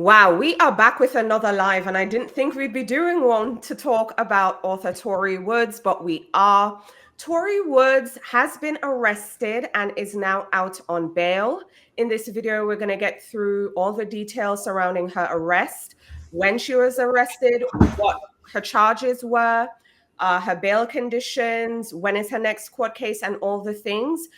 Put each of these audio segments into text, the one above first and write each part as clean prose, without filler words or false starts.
Wow, we are back with another live, and I didn't think we'd be doing one to talk about author Tori Woods, but we are. Tori Woods has been arrested and is now out on bail. In this video, we're going to get through all the details surrounding her arrest, when she was arrested, what her charges were, her bail conditions, when is her next court case, and all the things.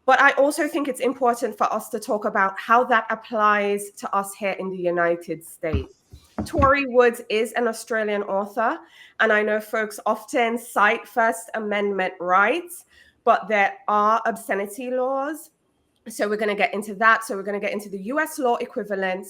But I also think it's important for us to talk about how that applies to us here in the United States. Tori Woods is an Australian author, and I know folks often cite First Amendment rights, but there are obscenity laws. So we're going to get into that. So we're going to get into the US law equivalent.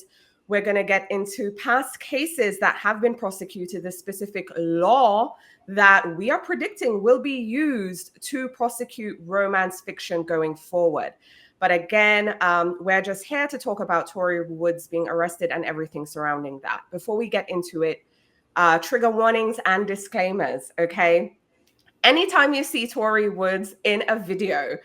We're going to get into past cases that have been prosecuted, the specific law that we are predicting will be used to prosecute romance fiction going forward. But again, we're just here to talk about Tori Woods being arrested and everything surrounding that. Before we get into it, trigger warnings and disclaimers, okay? Anytime you see Tori Woods in a video,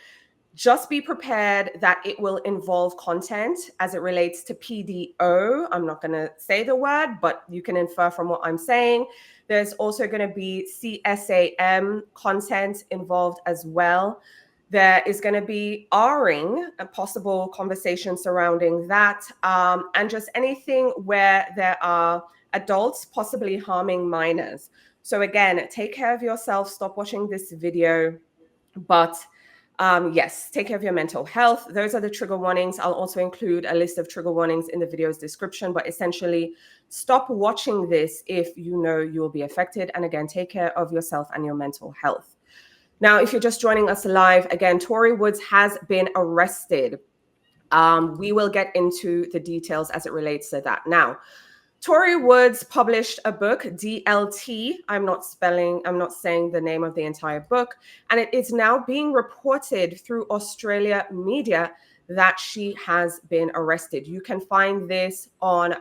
just be prepared that it will involve content as it relates to PDO. I'm not going to say the word, but you can infer from what I'm saying. There's also going to be CSAM content involved as well. There is going to be R-ing, a possible conversation surrounding that, and just anything where there are adults possibly harming minors. So again, take care of yourself. Stop watching this video. But yes, take care of your mental health. Those are the trigger warnings. I'll also include a list of trigger warnings in the video's description, but essentially stop watching this if you know you will be affected. And again, take care of yourself and your mental health. Now, if you're just joining us live, again, Tori Woods has been arrested. We will get into the details as it relates to that. Now, Tori Woods published a book, DLT. I'm not saying the name of the entire book. And it is now being reported through Australia media that she has been arrested. You can find this on,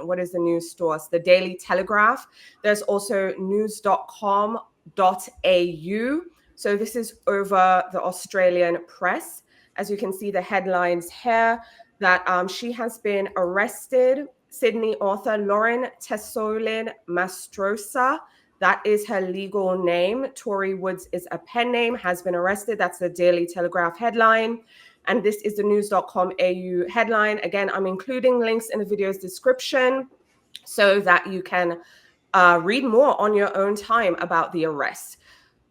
what is the news source? The Daily Telegraph. There's also news.com.au. So this is over the Australian press. As you can see the headlines here, that she has been arrested. Sydney author Lauren Tessolin Mastrosa, that is her legal name. Tori Woods is a pen name, has been arrested. That's the Daily Telegraph headline. And this is the news.com.au headline. Again, I'm including links in the video's description so that you can read more on your own time about the arrest.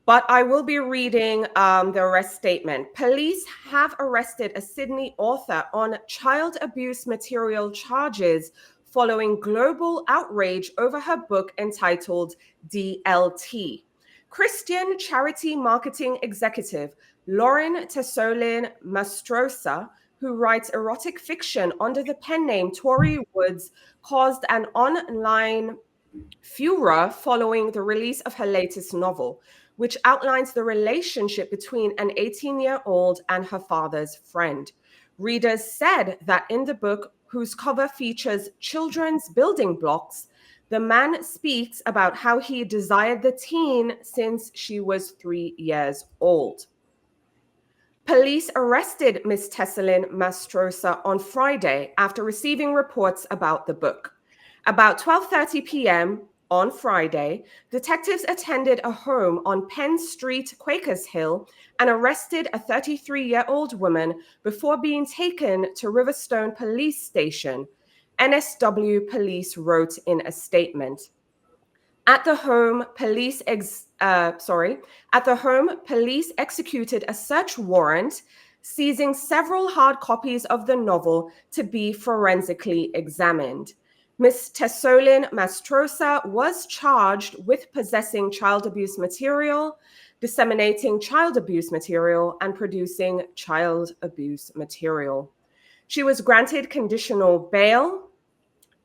But I will be reading the arrest statement. Police have arrested a Sydney author on child abuse material charges following global outrage over her book entitled DLT. Christian charity marketing executive Lauren Tessolin Mastrosa, who writes erotic fiction under the pen name Tori Woods, caused an online furor following the release of her latest novel, which outlines the relationship between an 18-year-old and her father's friend. Readers said that in the book, whose cover features children's building blocks, the man speaks about how he desired the teen since she was 3 years old. Police arrested Ms. Tessolin Mastrosa on Friday after receiving reports about the book. About 12:30 p.m. on Friday, detectives attended a home on Penn Street, Quakers Hill, and arrested a 33-year-old woman before being taken to Riverstone Police Station, NSW police wrote in a statement. At the home, police executed a search warrant, seizing several hard copies of the novel to be forensically examined. Ms. Tessolin Mastrosa was charged with possessing child abuse material, disseminating child abuse material, and producing child abuse material. She was granted conditional bail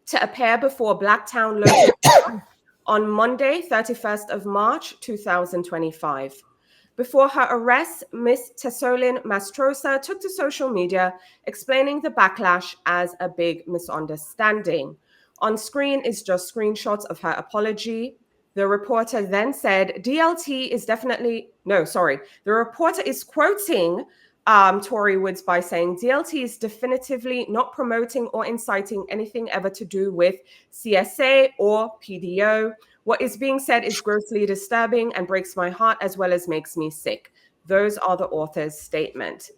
to appear before Blacktown Local Court on Monday, 31st of March, 2025. Before her arrest, Ms. Tessolin Mastrosa took to social media, explaining the backlash as a big misunderstanding. On screen is just screenshots of her apology. The reporter then said, DLT is definitely, no, sorry. The reporter is quoting Tori Woods by saying DLT is definitively not promoting or inciting anything ever to do with CSA or PDO. What is being said is grossly disturbing and breaks my heart as well as makes me sick. Those are the author's statement.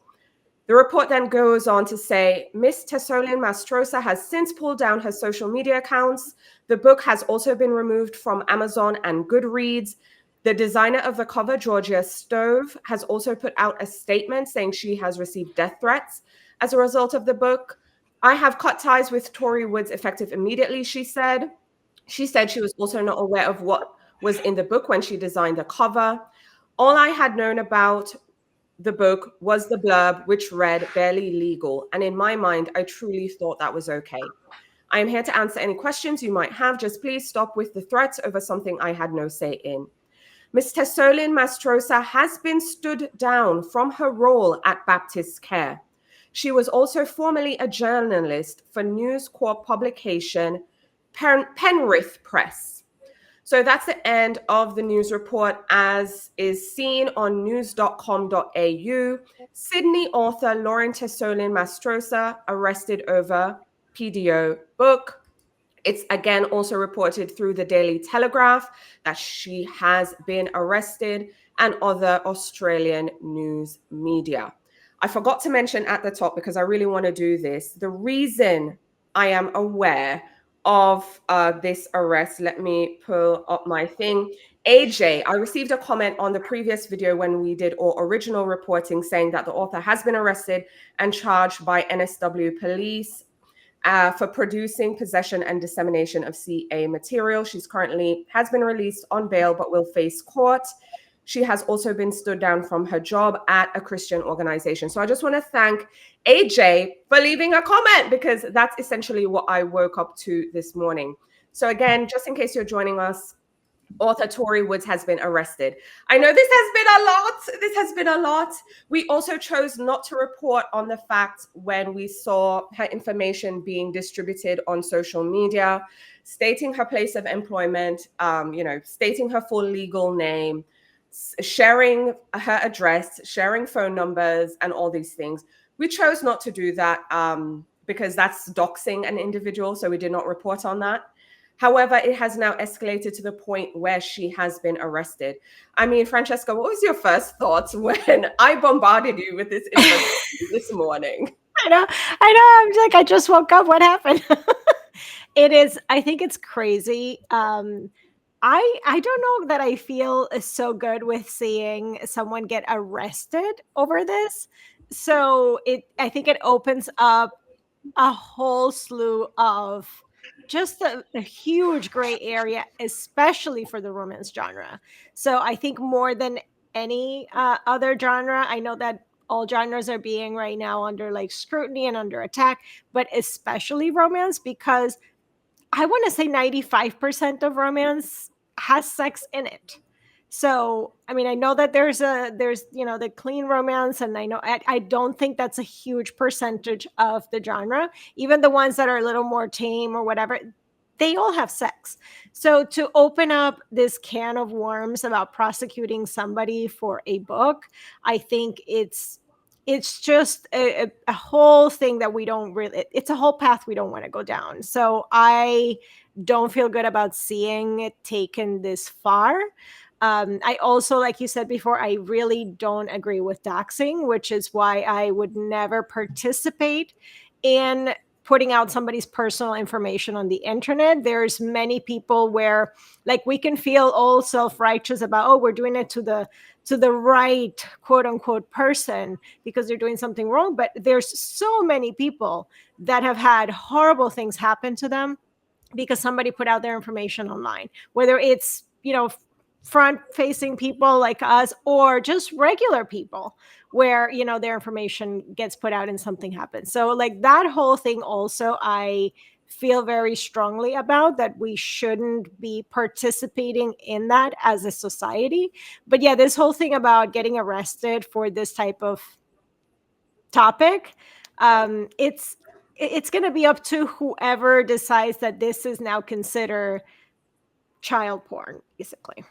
The report then goes on to say Miss Tessolin Mastrosa has since pulled down her social media accounts. The book has also been removed from Amazon and Goodreads. The designer of the cover, Georgia Stove, has also put out a statement saying she has received death threats as a result of the book. I have cut ties with Tori Woods effective immediately, she said. She said she was also not aware of what was in the book when she designed the cover. All I had known about the book was the blurb, which read barely legal. And in my mind, I truly thought that was okay. I am here to answer any questions you might have. Just please stop with the threats over something I had no say in. Ms. Tessolin Mastrosa has been stood down from her role at Baptist Care. She was also formerly a journalist for News Corp publication Penrith Press. So that's the end of the news report as is seen on news.com.au. Sydney author Lauren Tessolin Mastrosa arrested over PDO book. It's again also reported through the Daily Telegraph that she has been arrested and other Australian news media. I forgot to mention at the top, because I really want to do this, the reason I am aware of this arrest. Let me pull up my thing. AJ, I received a comment on the previous video when we did our original reporting saying that the author has been arrested and charged by NSW police for producing, possession, and dissemination of CA material. She's currently has been released on bail, but will face court. She has also been stood down from her job at a Christian organization. So I just want to thank AJ for leaving a comment, because that's essentially what I woke up to this morning. So again, just in case you're joining us, author Tori Woods has been arrested. I know this has been a lot. This has been a lot. We also chose not to report on the fact when we saw her information being distributed on social media, stating her place of employment, stating her full legal name, sharing her address, sharing phone numbers, and all these things. We chose not to do that because that's doxing an individual, so we did not report on that. However, it has now escalated to the point where she has been arrested. I mean, Francesca, what was your first thoughts when I bombarded you with this information this morning? I know. I'm like, I just woke up. What happened? I think it's crazy. I don't know that I feel so good with seeing someone get arrested over this. So I think it opens up a whole slew of just a huge gray area, especially for the romance genre. So I think more than any other genre, I know that all genres are being right now under like scrutiny and under attack, but especially romance, because I want to say 95% of romance has sex in it. So, I mean, I know that there's the clean romance, and I don't think that's a huge percentage of the genre. Even the ones that are a little more tame or whatever, they all have sex. So to open up this can of worms about prosecuting somebody for a book, I think it's just a whole thing that we don't really, it's a whole path we don't want to go down. So I don't feel good about seeing it taken this far. I also, like you said before, I really don't agree with doxing, which is why I would never participate in putting out somebody's personal information on the internet. There's many people where like we can feel all self-righteous about, oh, we're doing it to the right quote unquote person because they're doing something wrong. But there's so many people that have had horrible things happen to them because somebody put out their information online, whether it's, front facing people like us or just regular people where, their information gets put out and something happens. So like that whole thing also, I feel very strongly about that we shouldn't be participating in that as a society. But yeah, this whole thing about getting arrested for this type of topic, it's going to be up to whoever decides that this is now considered child porn, basically.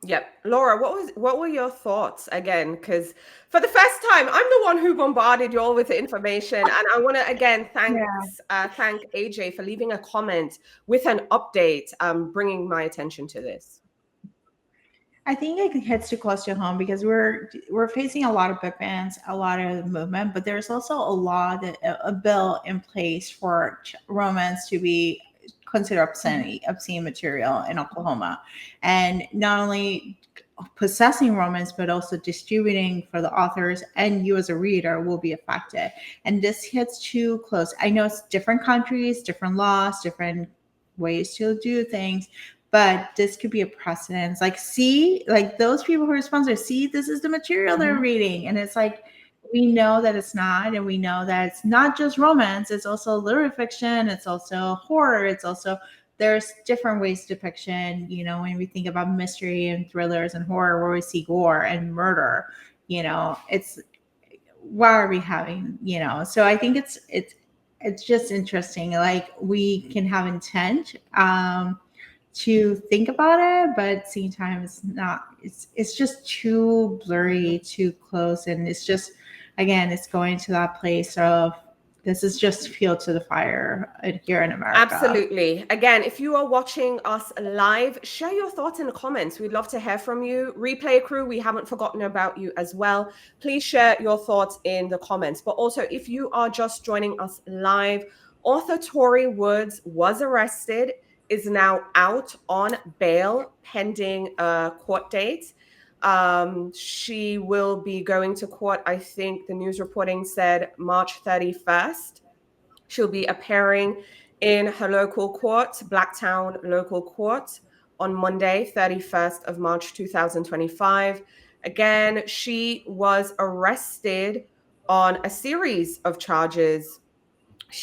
Yep. Laura, what were your thoughts again? Because for the first time, I'm the one who bombarded you all with the information. And I want to again thank AJ for leaving a comment with an update, bringing my attention to this. I think it hits too close to home because we're facing a lot of book bans, a lot of movement, but there's also a law that a bill in place for romance to be considered obscene material in Oklahoma, and not only possessing romance but also distributing for the authors and you as a reader will be affected. And this hits too close. I know it's different countries, different laws, different ways to do things, but this could be a precedent. Like, see, like those people who are sponsors, see, this is the material they're reading. And it's like, we know that it's not, and we know that it's not just romance, it's also literary fiction, it's also horror, it's also, there's different ways to depiction, you know, when we think about mystery and thrillers and horror where we see gore and murder, you know, it's, why are we having, you know, so I think it's just interesting. Like, we can have intent to think about it, but at the same time it's not, it's just too blurry, too close, and it's just, again, it's going to that place of this is just fuel to the fire here in America. Absolutely. Again, if you are watching us live, share your thoughts in the comments. We'd love to hear from you. Replay crew, we haven't forgotten about you as well. Please share your thoughts in the comments. But also, if you are just joining us live, author Tori Woods was arrested, is now out on bail pending a court date. She will be going to court, I think the news reporting said March 31st. She'll be appearing in her local court, Blacktown local court, on Monday, 31st of March, 2025. Again, she was arrested on a series of charges.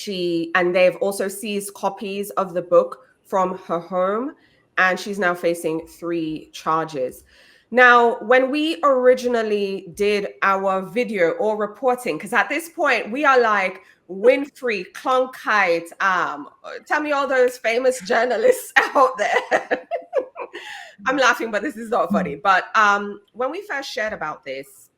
And they've also seized copies of the book from her home, and she's now facing 3 charges. Now, when we originally did our video or reporting, because at this point we are like Winfrey, Cronkite, tell me all those famous journalists out there. I'm laughing, but this is not funny. But when we first shared about this,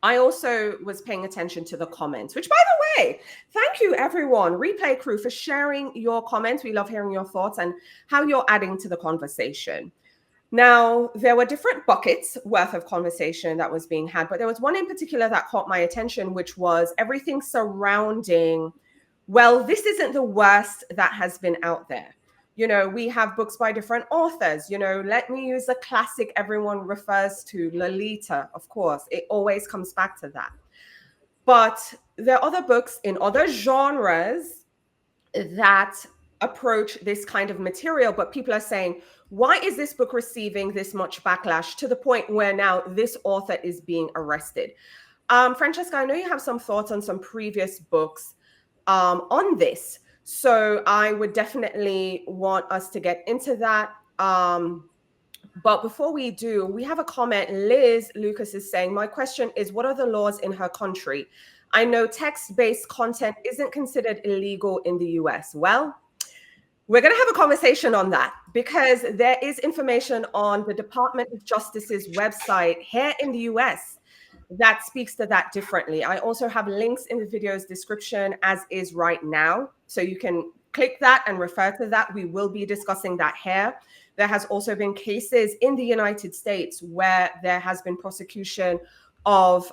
I also was paying attention to the comments, which, by the way, thank you, everyone, replay crew, for sharing your comments. We love hearing your thoughts and how you're adding to the conversation. Now, there were different buckets worth of conversation that was being had, but there was one in particular that caught my attention, which was everything surrounding, well, this isn't the worst that has been out there. You know, we have books by different authors. You know, let me use a classic everyone refers to, Lolita, of course. It always comes back to that. But there are other books in other genres that approach this kind of material, but people are saying, why is this book receiving this much backlash to the point where now this author is being arrested? Francesca, I know you have some thoughts on some previous books on this. So I would definitely want us to get into that. But before we do, we have a comment. Liz Lucas is saying, my question is, what are the laws in her country? I know text-based content isn't considered illegal in the US. Well, we're going to have a conversation on that because there is information on the Department of Justice's website here in the US that speaks to that differently. I also have links in the video's description as is right now. So you can click that and refer to that. We will be discussing that here. There has also been cases in the United States where there has been prosecution of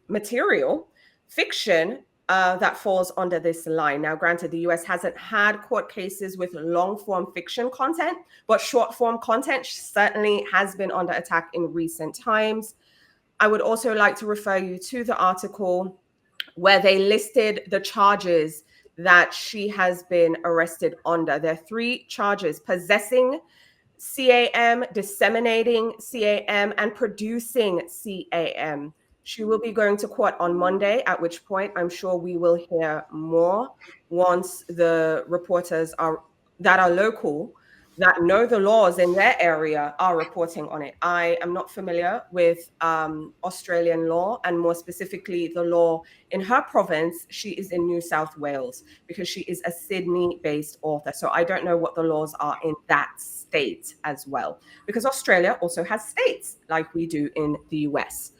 material, fiction, that falls under this line. Now, granted, the US hasn't had court cases with long-form fiction content, but short-form content certainly has been under attack in recent times. I would also like to refer you to the article where they listed the charges that she has been arrested under. There are 3 charges: possessing CAM, disseminating CAM, and producing CAM. She will be going to court on Monday, at which point I'm sure we will hear more once the reporters that are local that know the laws in their area are reporting on it. I am not familiar with Australian law, and more specifically, the law in her province. She is in New South Wales because she is a Sydney-based author. So I don't know what the laws are in that state as well, because Australia also has states like we do in the US.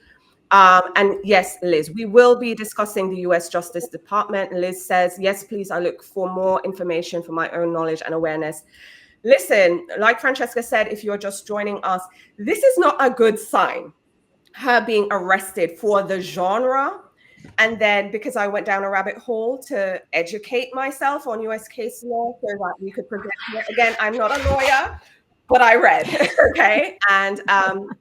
And yes, Liz, we will be discussing the US Justice Department. Liz says, yes, please, I look for more information for my own knowledge and awareness. Listen, like Francesca said, if you're just joining us, this is not a good sign. Her being arrested for the genre. And then because I went down a rabbit hole to educate myself on US case law so that we could present it. Again, I'm not a lawyer, but I read, okay? And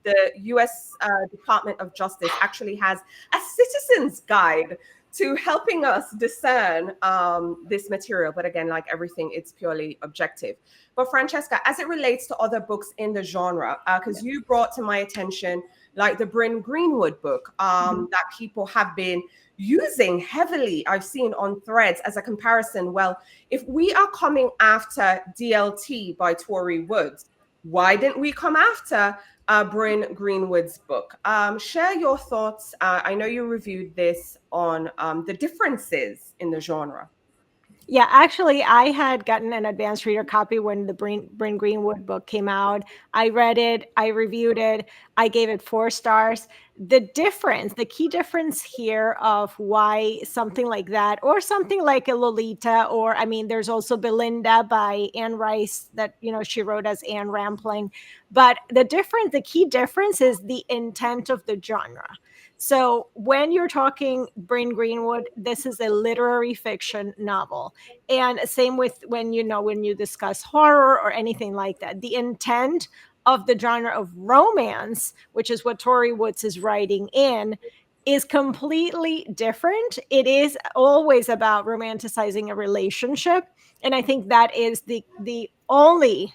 the US Department of Justice actually has a citizen's guide to helping us discern this material. But again, like everything, it's purely objective. But Francesca, as it relates to other books in the genre, because you brought to my attention like the Bryn Greenwood book that people have been using heavily, I've seen on threads as a comparison. Well, if we are coming after DLT by Tori Woods, why didn't we come after Bryn Greenwood's book? Share your thoughts. I know you reviewed this on the differences in the genre. Yeah, actually, I had gotten an advanced reader copy when the Bryn Greenwood book came out. I read it, I reviewed it, I gave it 4 stars. The key difference here of why something like that, or something like a Lolita, or I mean, there's also Belinda by Anne Rice that, she wrote as Anne Rampling. But the key difference is the intent of the genre. So when you're talking Bryn Greenwood, this is a literary fiction novel. And same with when you discuss horror or anything like that. The intent of the genre of romance, which is what Tori Woods is writing in, is completely different. It is always about romanticizing a relationship. And I think that is the only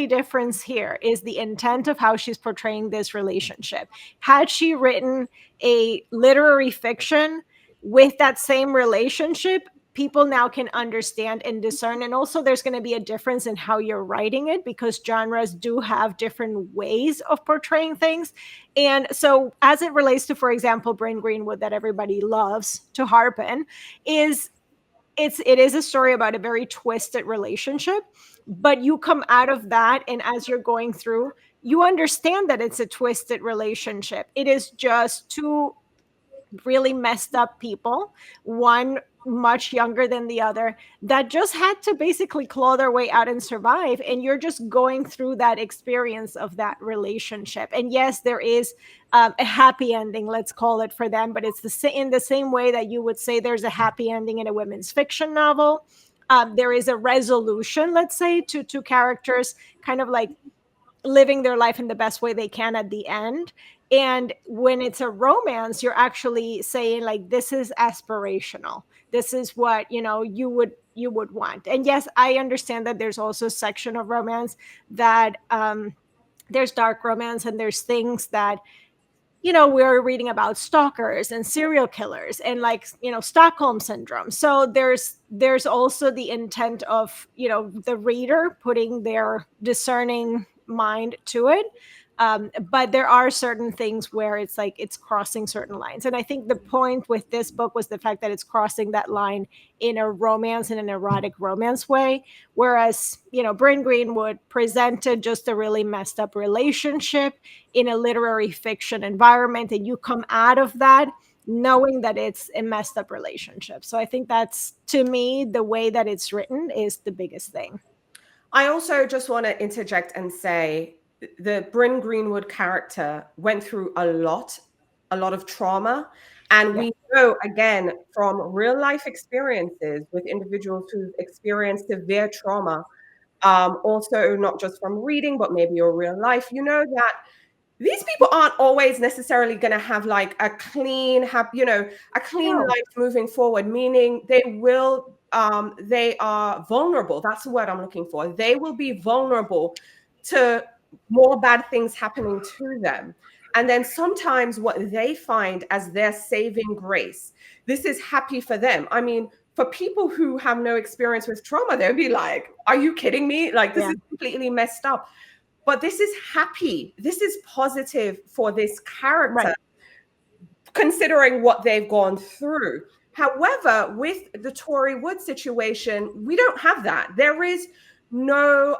difference here is the intent of how she's portraying this relationship. Had she written a literary fiction with that same relationship, people now can understand and discern. And also there's going to be a difference in how you're writing it, because genres do have different ways of portraying things. And so as it relates to, for example, Bryn Greenwood, that everybody loves to harpen, it is a story about a very twisted relationship, but you come out of that, and as you're going through, you understand that it's a twisted relationship. It is just two really messed up people, one much younger than the other, that just had to basically claw their way out and survive. And you're just going through that experience of that relationship. And yes, there is a happy ending, let's call it, for them, but it's in the same way that you would say there's a happy ending in a women's fiction novel. There is a resolution, let's say, to two characters kind of like living their life in the best way they can at the end. And when it's a romance, you're actually saying, like, this is aspirational. This is what, you would want. And yes, I understand that there's also a section of romance that there's dark romance, and there's things that, we're reading about stalkers and serial killers and, like, Stockholm syndrome. So there's also the intent of, the reader putting their discerning mind to it. But there are certain things where it's like it's crossing certain lines. And I think the point with this book was the fact that it's crossing that line in a romance, in an erotic romance way. Whereas, Bryn Greenwood presented just a really messed up relationship in a literary fiction environment. And you come out of that knowing that it's a messed up relationship. So I think that's, to me, the way that it's written is the biggest thing. I also just want to interject and say the Bryn Greenwood character went through a lot of trauma. And we know, again, from real life experiences with individuals who've experienced severe trauma, also not just from reading, but maybe your real life, that these people aren't always necessarily going to have like a clean, life moving forward, meaning they are vulnerable. That's the word I'm looking for. They will be vulnerable to more bad things happening to them. And then sometimes what they find as their saving grace, this is happy for them. I mean, for people who have no experience with trauma, they'll be like, are you kidding me? Like, this is completely messed up. But this is happy. This is positive for this character, considering what they've gone through. However, with the Tori Woods situation, we don't have that. There is no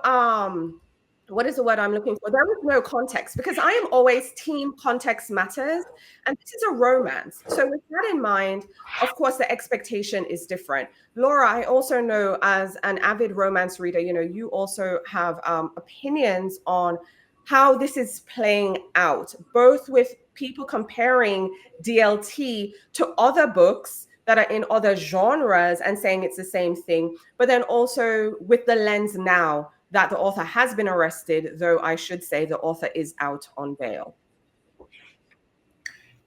what is the word I'm looking for? There is no context, because I am always team context matters, and this is a romance. So with that in mind, of course, the expectation is different. Laura, I also know, as an avid romance reader, you also have opinions on how this is playing out, both with people comparing DLT to other books that are in other genres and saying it's the same thing, but then also with the lens now that the author has been arrested, though I should say the author is out on bail.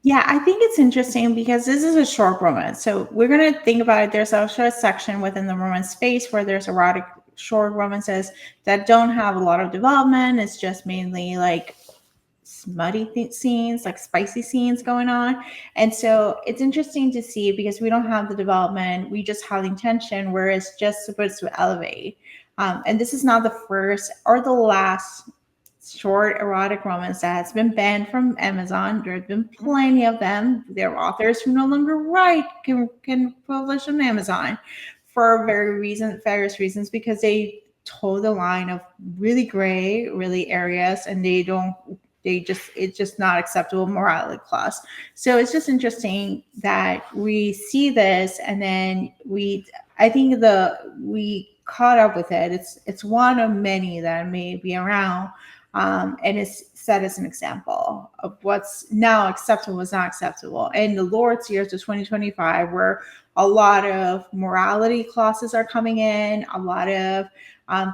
Yeah, I think it's interesting because this is a short romance. So we're going to think about it. There's also a section within the romance space where there's erotic short romances that don't have a lot of development. It's just mainly like smutty scenes, like spicy scenes going on. And so it's interesting to see because we don't have the development. We just have the intention where it's just supposed to elevate. And this is not the first or the last short erotic romance that has been banned from Amazon. There have been plenty of them. There are authors who no longer write can publish on Amazon for various reasons, because they toe the line of really gray, really areas, and it's just not acceptable morality class. So it's just interesting that we see this, and then we caught up with it. It's one of many that may be around. And it's set as an example of what's now acceptable was not acceptable. And the Lord's year to 2025, where a lot of morality clauses are coming in, a lot of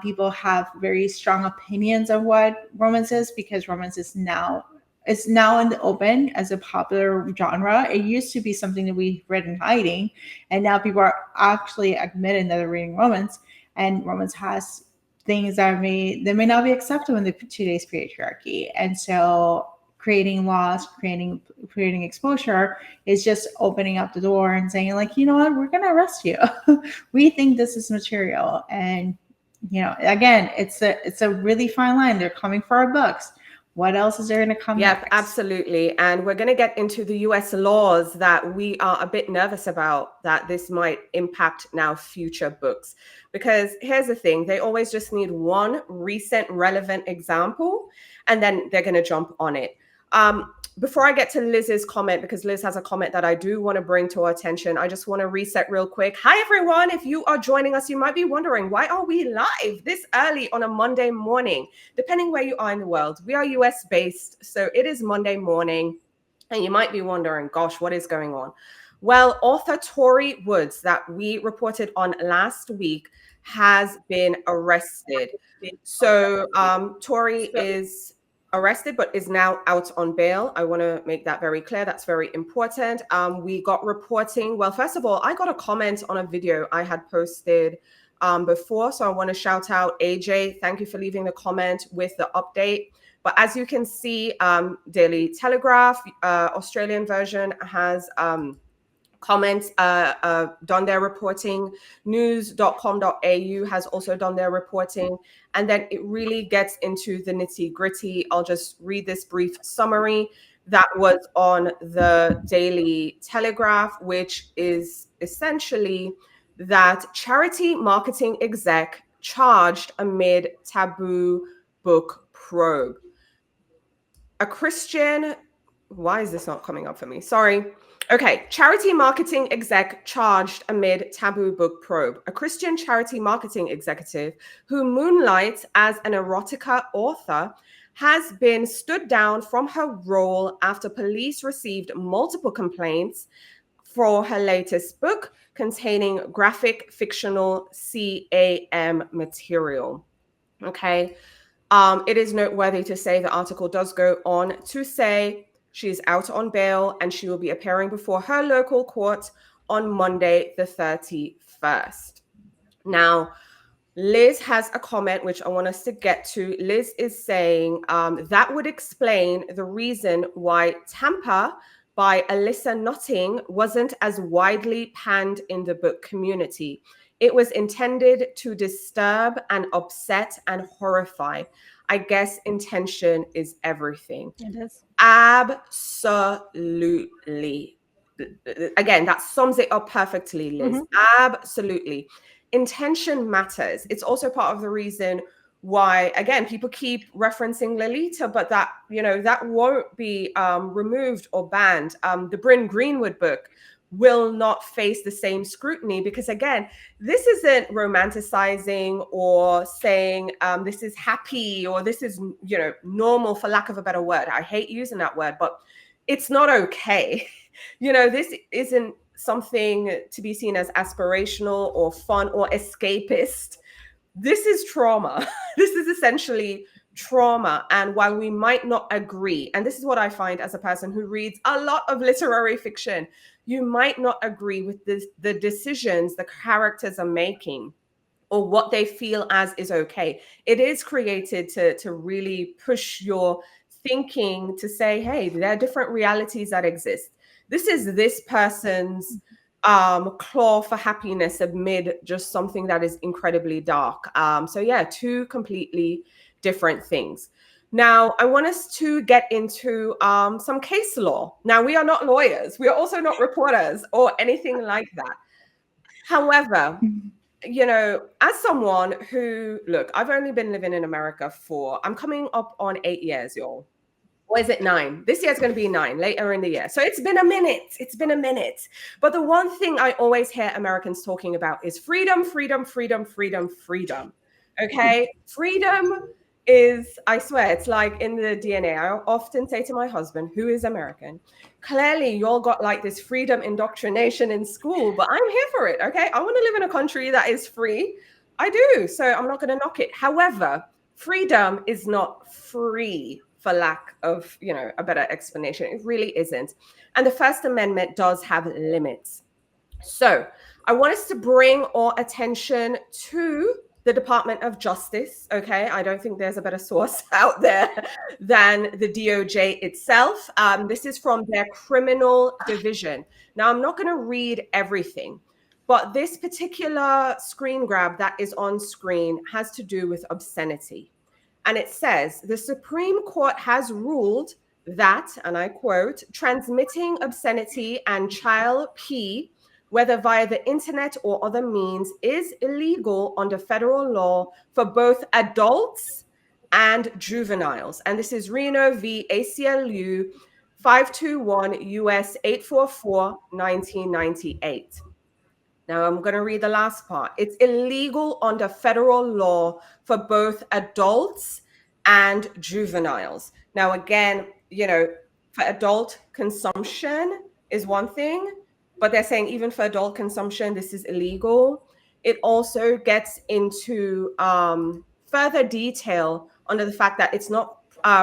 people have very strong opinions of what romance is, because romance is now in the open as a popular genre. It used to be something that we read in hiding, and now people are actually admitting that they're reading romance, and romance has things that may not be acceptable in the today's patriarchy. And so creating laws, creating exposure is just opening up the door and saying, like, you know what, we're going to arrest you. We think this is material. And, again, it's a really fine line. They're coming for our books. What else is there going to come next? Yep, absolutely. And we're going to get into the US laws that we are a bit nervous about, that this might impact now future books. Because here's the thing, they always just need one recent relevant example, and then they're going to jump on it. Before I get to Liz's comment, because Liz has a comment that I do want to bring to our attention, I just want to reset real quick. Hi, everyone. If you are joining us, you might be wondering, why are we live this early on a Monday morning? Depending where you are in the world, we are US based, so it is Monday morning. And you might be wondering, gosh, what is going on? Well, author Tori Woods, that we reported on last week, has been arrested. So Tori is arrested, but is now out on bail. I want to make that very clear. That's very important. We got reporting. Well, first of all, I got a comment on a video I had posted before. So I want to shout out AJ. Thank you for leaving the comment with the update. But as you can see, Daily Telegraph, Australian version, has comments done their reporting. News.com.au has also done their reporting. And then it really gets into the nitty gritty. I'll just read this brief summary that was on the Daily Telegraph, which is essentially that charity marketing exec charged amid taboo book probe. A Christian, why is this not coming up for me? Sorry. Okay, charity marketing exec charged amid taboo book probe. A Christian charity marketing executive who moonlights as an erotica author has been stood down from her role after police received multiple complaints for her latest book containing graphic fictional CAM material. Okay. It is noteworthy to say the article does go on to say she's out on bail and she will be appearing before her local court on Monday, the 31st. Now, Liz has a comment which I want us to get to. Liz is saying that would explain the reason why Tampa by Alyssa Notting wasn't as widely panned in the book community. It was intended to disturb and upset and horrify. I guess intention is everything. It is. Absolutely. Again, that sums it up perfectly, Liz. Absolutely. Intention matters. It's also part of the reason why, again, people keep referencing Lolita, but that, that won't be removed or banned. The Bryn Greenwood book will not face the same scrutiny because, again, this isn't romanticizing or saying this is happy or this is, normal, for lack of a better word. I hate using that word, but it's not okay. This isn't something to be seen as aspirational or fun or escapist. This is trauma. This is essentially trauma. And while we might not agree, and this is what I find as a person who reads a lot of literary fiction, you might not agree with the decisions the characters are making or what they feel as is okay. It is created to really push your thinking to say, hey, there are different realities that exist. This is this person's claw for happiness amid just something that is incredibly dark. So yeah, two completely different things. Now, I want us to get into some case law. Now, we are not lawyers. We are also not reporters or anything like that. However, as someone who, look, I've only been living in America I'm coming up on 8 years, y'all. Or is it 9? This year's going to be 9 later in the year. So it's been a minute. It's been a minute. But the one thing I always hear Americans talking about is freedom, freedom, freedom, freedom, freedom. Okay? Freedom is, I swear, it's like in the DNA. I often say to my husband, who is American, clearly y'all got like this freedom indoctrination in school, but I'm here for it. Okay? I want to live in a country that is free. I do. So I'm not going to knock it. However, freedom is not free, for lack of, a better explanation. It really isn't. And the First Amendment does have limits. So I want us to bring our attention to the Department of Justice. Okay. I don't think there's a better source out there than the DOJ itself. This is from their criminal division. Now, I'm not going to read everything, but this particular screen grab that is on screen has to do with obscenity. And it says, the Supreme Court has ruled that, and I quote, transmitting obscenity and child P, whether via the internet or other means, is illegal under federal law for both adults and juveniles. And this is Reno v. ACLU 521 US 844 1998. Now I'm going to read the last part. It's illegal under federal law for both adults and juveniles. Now, again, for adult consumption is one thing, but they're saying even for adult consumption, this is illegal. It also gets into further detail under the fact that it's not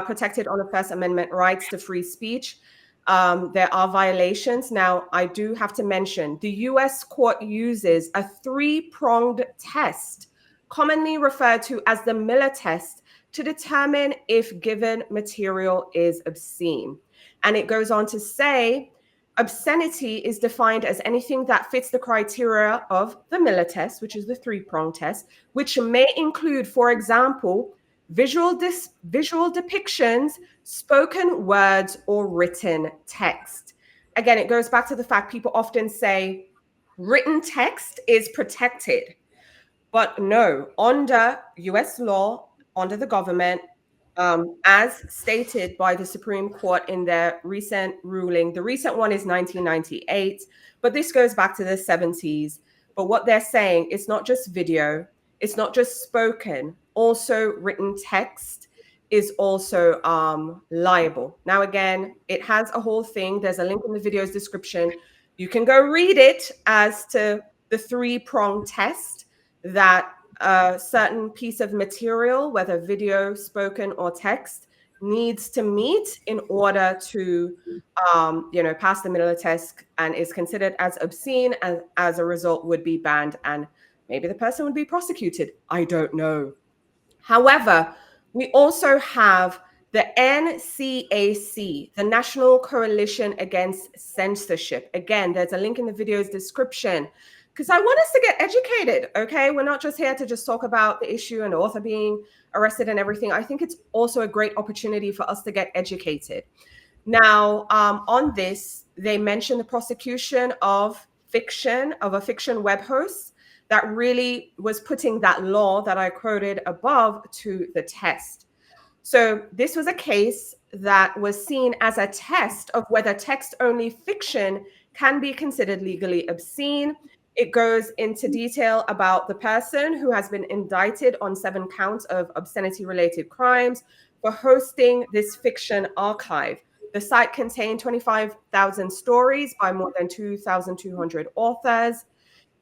protected under First Amendment rights to free speech. There are violations. Now, I do have to mention the US court uses a 3-pronged test, commonly referred to as the Miller test, to determine if given material is obscene. And it goes on to say, obscenity is defined as anything that fits the criteria of the Miller test, which is the 3-pronged test, which may include, for example, visual depictions, spoken words, or written text. Again, it goes back to the fact people often say written text is protected. But no, under US law, under the government, as stated by the Supreme Court in their recent ruling, the recent one is 1998, but this goes back to the 70s. But what they're saying, it's not just video, it's not just spoken, also written text is also liable. Now, again, it has a whole thing. There's a link in the video's description. You can go read it as to the 3-pronged test that a certain piece of material, whether video, spoken, or text, needs to meet in order to, pass the Miller test and is considered as obscene and as a result would be banned and maybe the person would be prosecuted. I don't know. However, we also have the NCAC, the National Coalition Against Censorship. Again, there's a link in the video's description because I want us to get educated, okay? We're not just here to just talk about the issue and the author being arrested and everything. I think it's also a great opportunity for us to get educated. Now, on this, they mention the prosecution of a fiction web host that really was putting that law that I quoted above to the test. So this was a case that was seen as a test of whether text-only fiction can be considered legally obscene. It goes into detail about the person who has been indicted on 7 counts of obscenity-related crimes for hosting this fiction archive. The site contained 25,000 stories by more than 2,200 authors.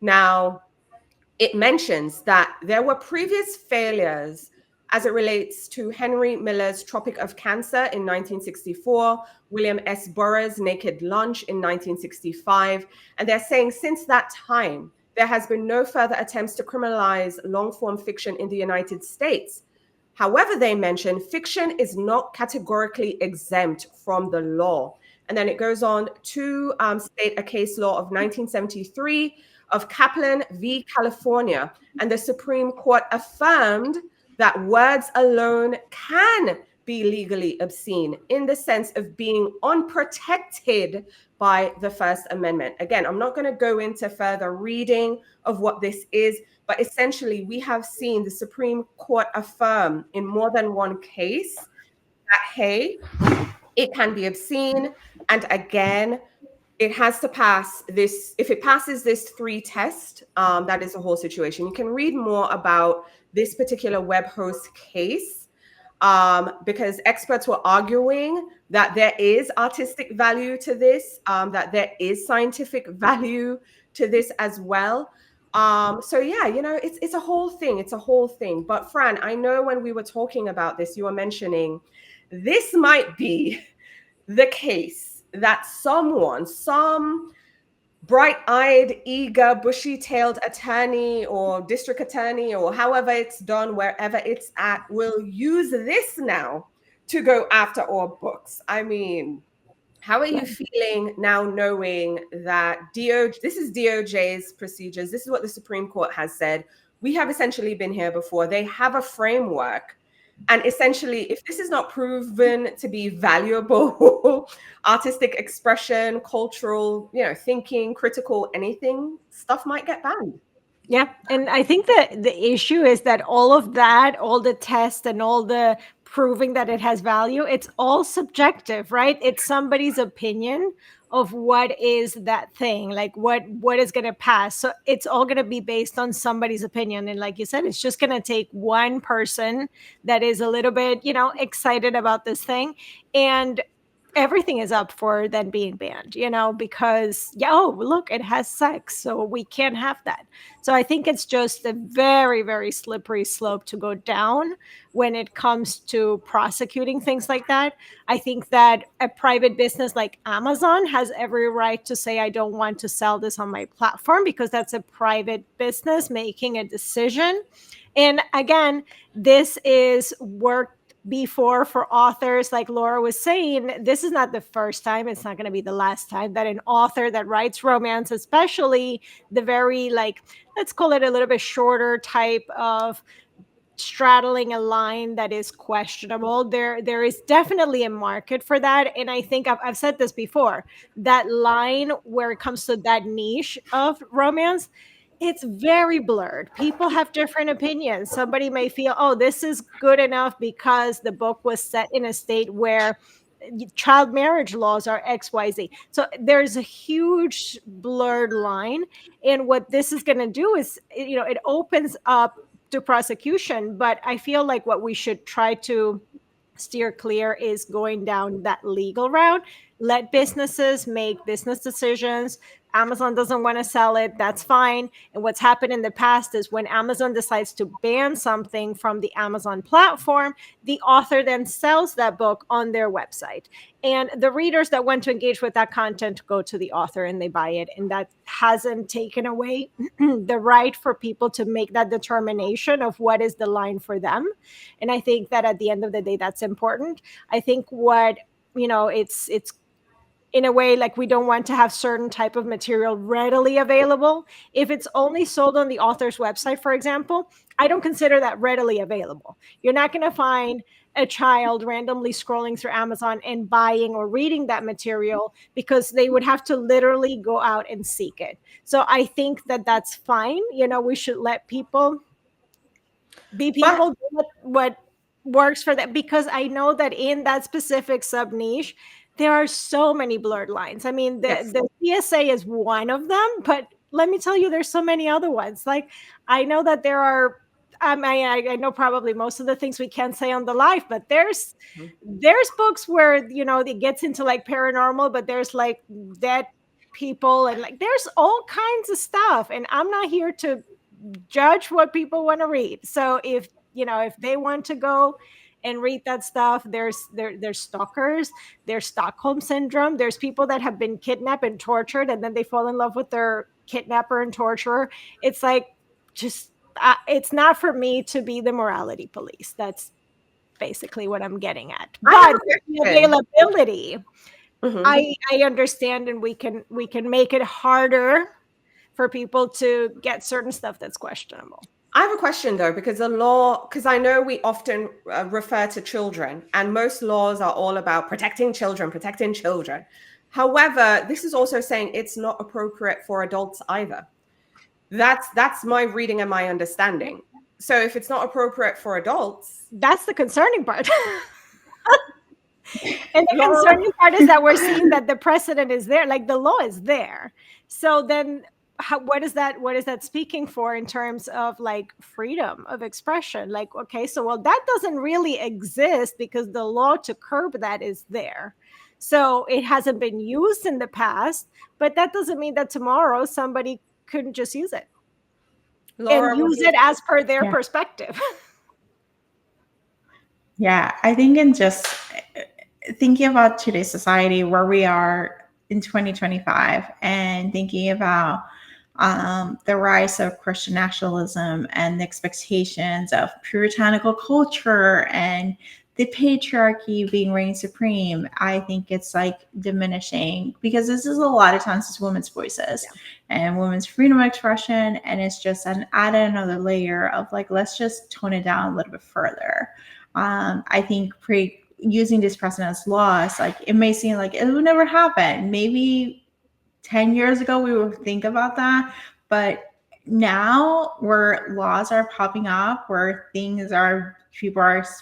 Now, it mentions that there were previous failures as it relates to Henry Miller's Tropic of Cancer in 1964, William S. Burroughs' Naked Lunch in 1965. And they're saying since that time, there has been no further attempts to criminalize long-form fiction in the United States. However, they mention fiction is not categorically exempt from the law. And then it goes on to state a case law of 1973 of Kaplan v. California. And the Supreme Court affirmed that words alone can be legally obscene in the sense of being unprotected by the First Amendment. Again, I'm not going to go into further reading of what this is, but essentially we have seen the Supreme Court affirm in more than one case that, hey, it can be obscene. And again, it has to pass this. If it passes this 3 test, that is the whole situation. You can read more about this particular web host case because experts were arguing that there is artistic value to this, that there is scientific value to this as well. So yeah, it's a whole thing. It's a whole thing. But Fran, I know when we were talking about this, you were mentioning this might be the case that some bright-eyed, eager, bushy-tailed attorney or district attorney or however it's done, wherever it's at, will use this now to go after our books. I mean, how are you feeling now knowing that this is DOJ's procedures? This is what the Supreme Court has said. We have essentially been here before. They have a framework. And essentially, if this is not proven to be valuable artistic expression, cultural, thinking, critical, anything, stuff might get banned. Yeah. And I think that the issue is that all of that, all the tests and all the proving that it has value, it's all subjective, right? It's somebody's opinion of what is that thing, like what is going to pass. So it's all going to be based on somebody's opinion. And like you said, it's just going to take one person that is a little bit, excited about this thing, and everything is up for then being banned, because look, it has sex, so we can't have that. So I think it's just a very, very slippery slope to go down when it comes to prosecuting things like that. I think that a private business like Amazon has every right to say, I don't want to sell this on my platform, because that's a private business making a decision. And again, this is work before for authors. Like Laura was saying, this is not the first time, it's not going to be the last time that an author that writes romance, especially the very, let's call it a little bit shorter type of straddling a line that is questionable, there is definitely a market for that. And I think I've said this before, that line where it comes to that niche of romance, it's very blurred. People have different opinions. Somebody may feel, oh, this is good enough because the book was set in a state where child marriage laws are XYZ. So there's a huge blurred line. And what this is going to do is, it opens up to prosecution. But I feel like what we should try to steer clear is going down that legal route. Let businesses make business decisions. Amazon doesn't want to sell it, that's fine. And what's happened in the past is when Amazon decides to ban something from the Amazon platform, the author then sells that book on their website. And the readers that want to engage with that content go to the author and they buy it. And that hasn't taken away the right for people to make that determination of what is the line for them. And I think that at the end of the day, that's important. I think what, it's in a way, like we don't want to have certain type of material readily available. If it's only sold on the author's website, for example, I don't consider that readily available. You're not going to find a child randomly scrolling through Amazon and buying or reading that material, because they would have to literally go out and seek it. So I think that that's fine. We should let people be people, do what works for them, because I know that in that specific sub niche, there are so many blurred lines. I mean, the PSA is one of them, but let me tell you, there's so many other ones. Like, I know that there are, I know probably most of the things we can't say on the live, but there's books where, it gets into like paranormal, but there's like dead people and like, there's all kinds of stuff. And I'm not here to judge what people want to read. So if they want to go and read that stuff, there's stalkers, there's Stockholm syndrome, there's people that have been kidnapped and tortured and then they fall in love with their kidnapper and torturer. It's like, just it's not for me to be the morality police. That's basically what I'm getting at. But the availability, I understand, and we can make it harder for people to get certain stuff that's questionable. I have a question though, because because I know we often refer to children, and most laws are all about protecting children. However, this is also saying it's not appropriate for adults either. That's my reading and my understanding. So if it's not appropriate for adults, that's the concerning part. And the concerning part is that we're seeing that the precedent is there, like the law is there. So then what is that speaking for in terms of like freedom of expression? Like, okay, so well, that doesn't really exist because the law to curb that is there. So it hasn't been used in the past, but that doesn't mean that tomorrow somebody couldn't just use it and use it as per their perspective. Yeah, I think in just thinking about today's society, where we are in 2025, and thinking about the rise of Christian nationalism and the expectations of puritanical culture and the patriarchy being reigning supreme, I think it's like diminishing, because this is a lot of times it's women's voices and women's freedom of expression. And it's just add another layer of like, let's just tone it down a little bit further. I think using these precedents laws, like it may seem like it would never happen. Maybe 10 years ago, we would think about that. But now where laws are popping up, where people are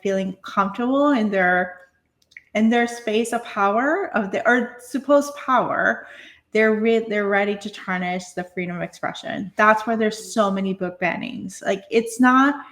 feeling comfortable in their space of power, or supposed power, they're ready to tarnish the freedom of expression. That's why there's so many book bannings. Like it's not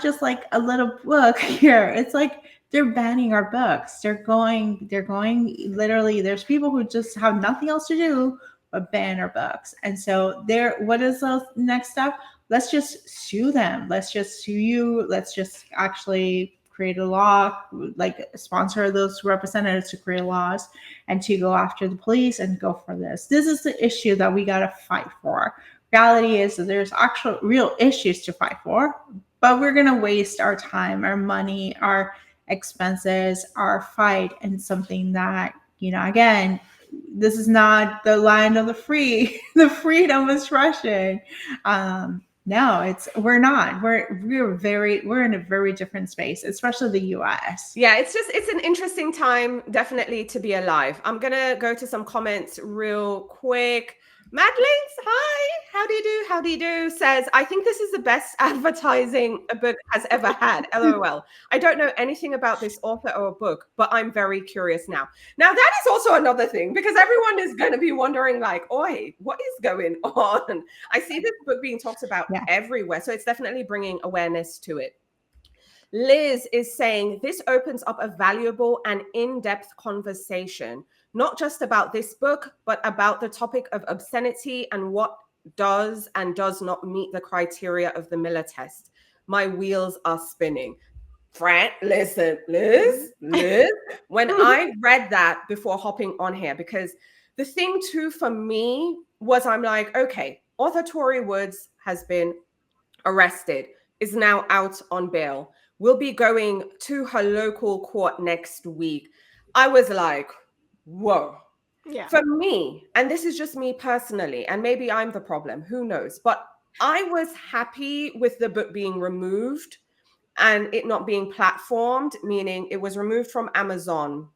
just like a little book here. It's like they're banning our books. They're going literally, there's people who just have nothing else to do but ban our books. And so what is the next step? Let's just sue them. Let's just sue you. Let's just actually create a law, like sponsor those representatives to create laws and to go after the police and go for this. This is the issue that we got to fight for. Reality is that there's actual real issues to fight for, but we're going to waste our time, our money, our expenses, our fight in something that, again, this is not the land of the free, the freedom of expression. No, we're not. We're in a very different space, especially the US. Yeah, it's an interesting time, definitely, to be alive. I'm gonna go to some comments real quick. Madeline's, hi, how do you do? Says, I think this is the best advertising a book has ever had. LOL. I don't know anything about this author or book, but I'm very curious now. Now, that is also another thing, because everyone is going to be wondering like, oi, what is going on? I see this book being talked about everywhere. So it's definitely bringing awareness to it. Liz is saying, this opens up a valuable and in-depth conversation. not just about this book, but about the topic of obscenity and what does and does not meet the criteria of the Miller test. My wheels are spinning. Fran, listen, Liz, when I read that before hopping on here, because the thing too for me was I'm like, okay, author Tori Woods has been arrested, is now out on bail, will be going to her local court next week. I was like, whoa. Yeah. For me, and this is just me personally, and maybe I'm the problem, who knows, but I was happy with the book being removed and it not being platformed, meaning it was removed from Amazon,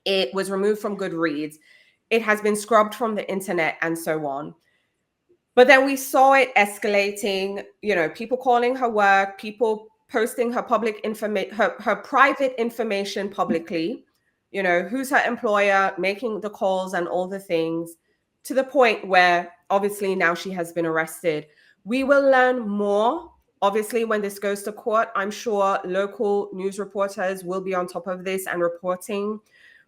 it was removed from Goodreads, it has been scrubbed from the internet, and so on. But then we saw it escalating, people calling her work, people posting her public information, her private information publicly, who's her employer, making the calls and all the things, to the point where obviously now she has been arrested. We will learn more. Obviously, when this goes to court, I'm sure local news reporters will be on top of this and reporting.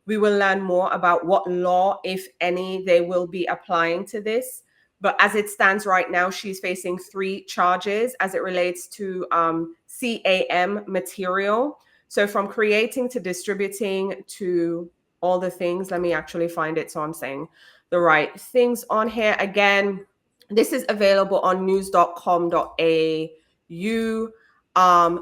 We will learn more about what law, if any, they will be applying to this. But as it stands right now, she's facing 3 charges as it relates to CAM material. So from creating to distributing to all the things, let me actually find it so I'm saying the right things on here. Again, this is available on news.com.au.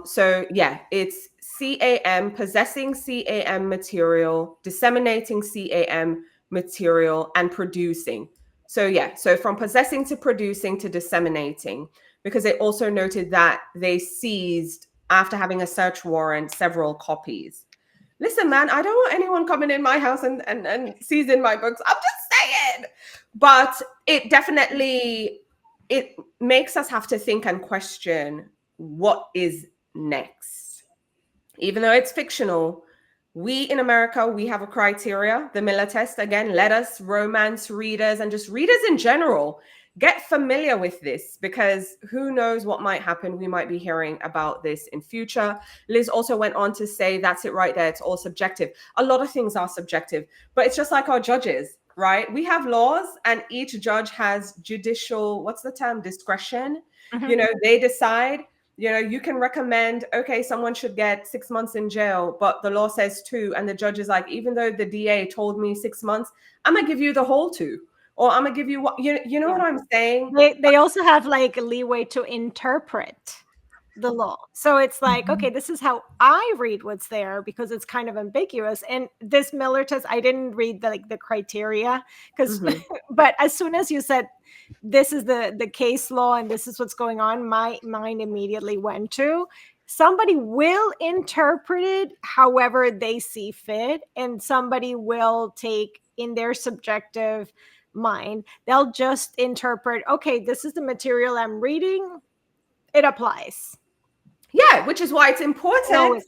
So yeah, it's CAM, possessing CAM material, disseminating CAM material, and producing. So yeah, so from possessing to producing to disseminating, because it also noted that they seized, after having a search warrant, several copies. Listen, man, I don't want anyone coming in my house and seizing my books. I'm just saying. But it definitely, it makes us have to think and question what is next. Even though it's fictional, we in America, we have a criteria, the Miller test. Again, let us romance readers and just readers in general get familiar with this, because who knows what might happen. We might be hearing about this in future. Liz also went on to say, that's it right there, it's all subjective. A lot of things are subjective, but it's just like our judges, right? We have laws and each judge has judicial, what's the term, discretion. They decide. You can recommend, okay, someone should get 6 months in jail, but the law says 2. And the judge is like, even though the DA told me 6 months, I'm going to give you the whole 2. Or I'm going to give you what, you know what I'm saying? They also have like leeway to interpret the law. So it's like, okay, this is how I read what's there, because it's kind of ambiguous. And this Miller test, I didn't read the criteria, because but as soon as you said this is the case law and this is what's going on, my mind immediately went to somebody will interpret it however they see fit, and somebody will take in their subjective mind, they'll just interpret, okay, this is the material I'm reading, it applies. Yeah, which is why it's important.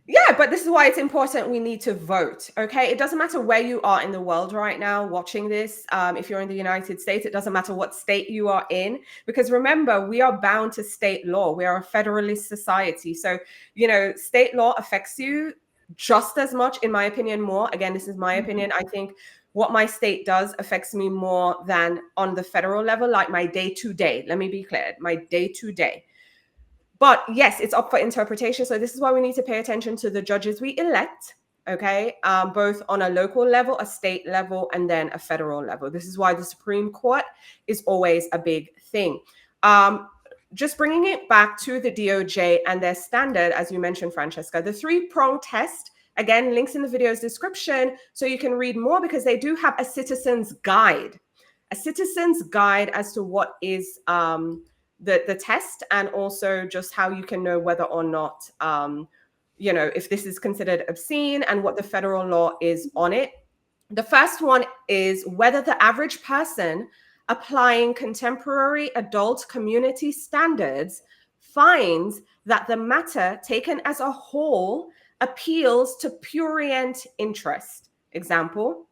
Yeah, but this is why it's important we need to vote, okay? It doesn't matter where you are in the world right now watching this. If you're in the United States, it doesn't matter what state you are in, because remember, we are bound to state law. We are a federalist society. So, state law affects you just as much, in my opinion, more. Again, this is my opinion. I think what my state does affects me more than on the federal level, like my day-to-day. Let me be clear, my day-to-day. But yes, it's up for interpretation. So this is why we need to pay attention to the judges we elect, okay? Both on a local level, a state level, and then a federal level. This is why the Supreme Court is always a big thing. Just bringing it back to the DOJ and their standard, as you mentioned, Francesca, the 3-prong test, again, links in the video's description so you can read more, because they do have a citizen's guide as to what is the test, and also just how you can know whether or not, if this is considered obscene and what the federal law is on it. The first one is whether the average person applying contemporary adult community standards finds that the matter taken as a whole appeals to prurient interest. Example,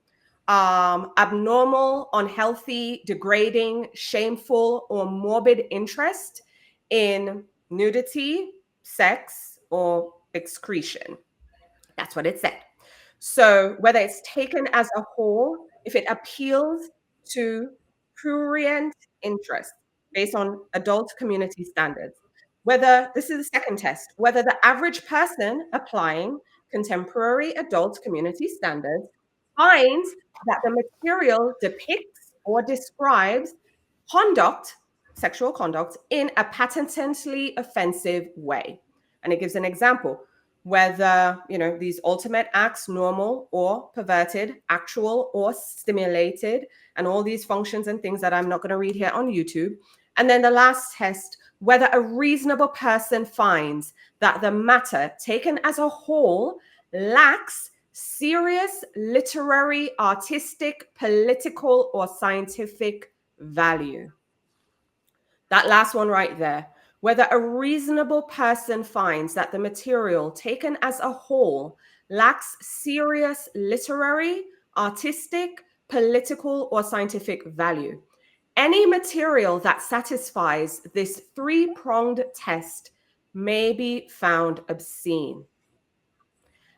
abnormal, unhealthy, degrading, shameful, or morbid interest in nudity, sex, or excretion. That's what it said. So whether it's taken as a whole, if it appeals to prurient interest based on adult community standards, whether this is the second test, whether the average person applying contemporary adult community standards finds that the material depicts or describes conduct, sexual conduct, in a patently offensive way. And it gives an example whether these ultimate acts, normal or perverted, actual or stimulated, and all these functions and things that I'm not going to read here on YouTube. And then the last test, whether a reasonable person finds that the matter taken as a whole lacks serious literary, artistic, political, or scientific value. That last one right there. Whether a reasonable person finds that the material taken as a whole lacks serious literary, artistic, political, or scientific value. Any material that satisfies this three-pronged test may be found obscene.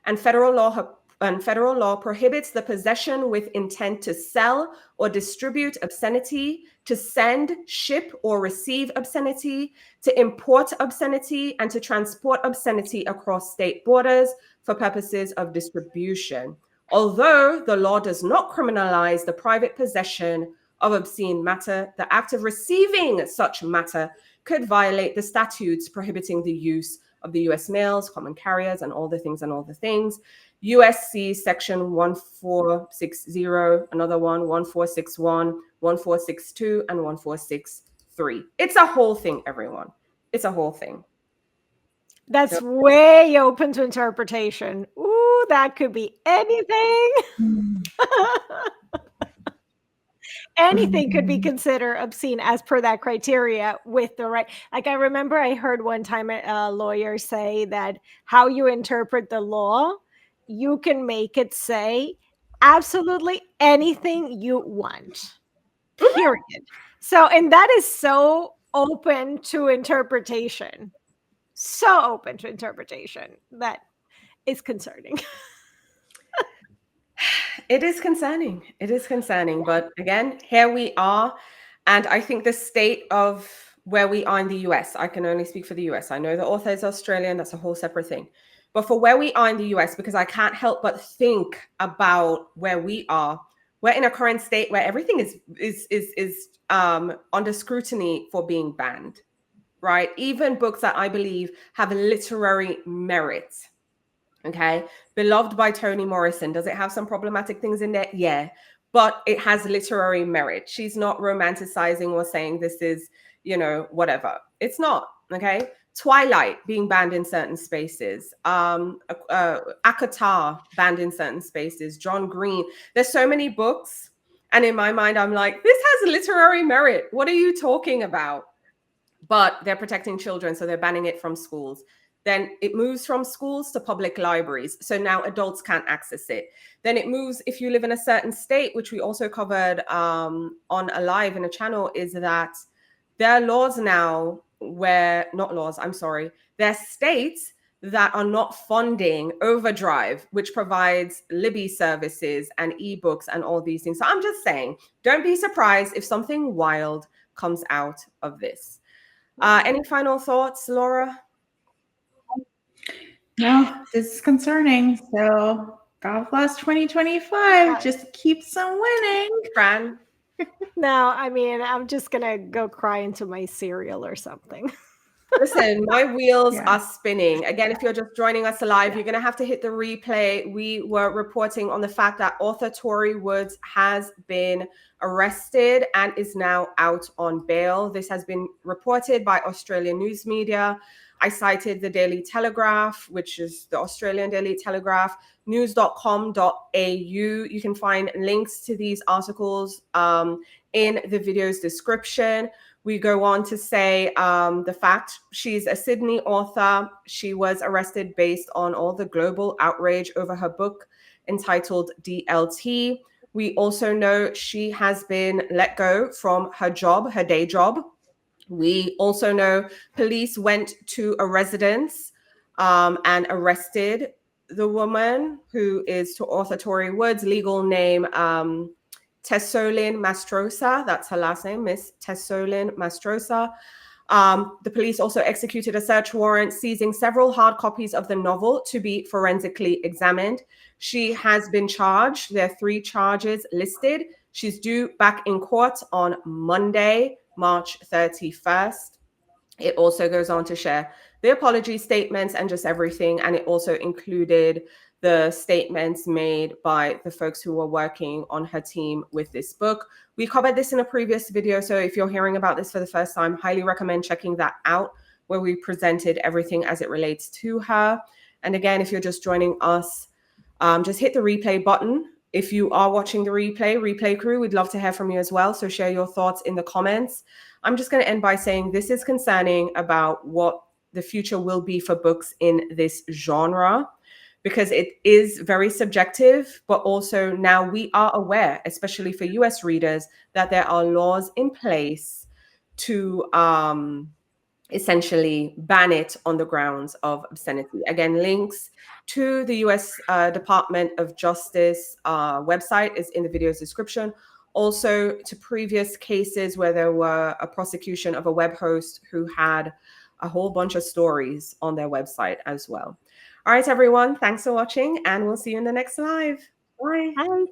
And federal law prohibits the possession with intent to sell or distribute obscenity, to send, ship, or receive obscenity, to import obscenity, and to transport obscenity across state borders for purposes of distribution. Although the law does not criminalize the private possession of obscene matter, the act of receiving such matter could violate the statutes prohibiting the use of the U.S. mails, common carriers, and all the things. USC section 1460, another one, 1461, 1462, and 1463. It's a whole thing, everyone. It's a whole thing. That's way open to interpretation. Ooh, that could be anything. Anything could be considered obscene as per that criteria with the right. Like I remember I heard one time a lawyer say that how you interpret the law, you can make it say absolutely anything you want, period. So, and that is so open to interpretation. So open to interpretation that is concerning. It is concerning. It is concerning. But again, here we are. And I think the state of where we are in the US, I can only speak for the US. I know the author is Australian. That's a whole separate thing. But for where we are in the US, because I can't help but think about where we are, we're in a current state where everything is under scrutiny for being banned, right? Even books that I believe have literary merit. Okay. Beloved by Toni Morrison. Does it have some problematic things in there? Yeah. But it has literary merit. She's not romanticizing or saying this is, whatever. It's not. Okay. Twilight being banned in certain spaces. Akatar banned in certain spaces. John Green. There's so many books. And in my mind, I'm like, this has literary merit. What are you talking about? But they're protecting children. So they're banning it from schools. Then it moves from schools to public libraries. So now adults can't access it. Then it moves, if you live in a certain state, which we also covered on a live in a channel, is that there are laws now there are states that are not funding Overdrive, which provides Libby services and ebooks and all these things. So I'm just saying, don't be surprised if something wild comes out of this. Any final thoughts, Laura? No, this is concerning. So God bless 2025. Just keeps on winning. Fran? No, I mean, I'm just going to go cry into my cereal or something. Listen, my wheels are spinning. Again, if you're just joining us live, you're going to have to hit the replay. We were reporting on the fact that author Tori Woods has been arrested and is now out on bail. This has been reported by Australian news media. I cited the Daily Telegraph, which is the Australian Daily Telegraph, news.com.au. You can find links to these articles in the video's description. We go on to say the fact she's a Sydney author. She was arrested based on all the global outrage over her book entitled DLT. We also know she has been let go from her job, her day job. We also know police went to a residence and arrested the woman who is to author Tori Woods, legal name Tessolin Mastrosa. That's her last name, Miss Tessolin Mastrosa. The police also executed a search warrant seizing several hard copies of the novel to be forensically examined. She has been charged. There are 3 charges listed. She's due back in court on Monday, March 31st. It also goes on to share the apology statements and just everything. And it also included the statements made by the folks who were working on her team with this book. We covered this in a previous video. So if you're hearing about this for the first time, highly recommend checking that out, where we presented everything as it relates to her. And again, if you're just joining us, just hit the replay button. If you are watching the replay crew, we'd love to hear from you as well. So share your thoughts in the comments. I'm just going to end by saying this is concerning about what the future will be for books in this genre, because it is very subjective, but also now we are aware, especially for US readers, that there are laws in place to essentially ban it on the grounds of obscenity. Again, links to the US Department of Justice website is in the video's description. Also to previous cases where there were a prosecution of a web host who had a whole bunch of stories on their website as well. All right, everyone, thanks for watching, and we'll see you in the next live. Bye. Bye.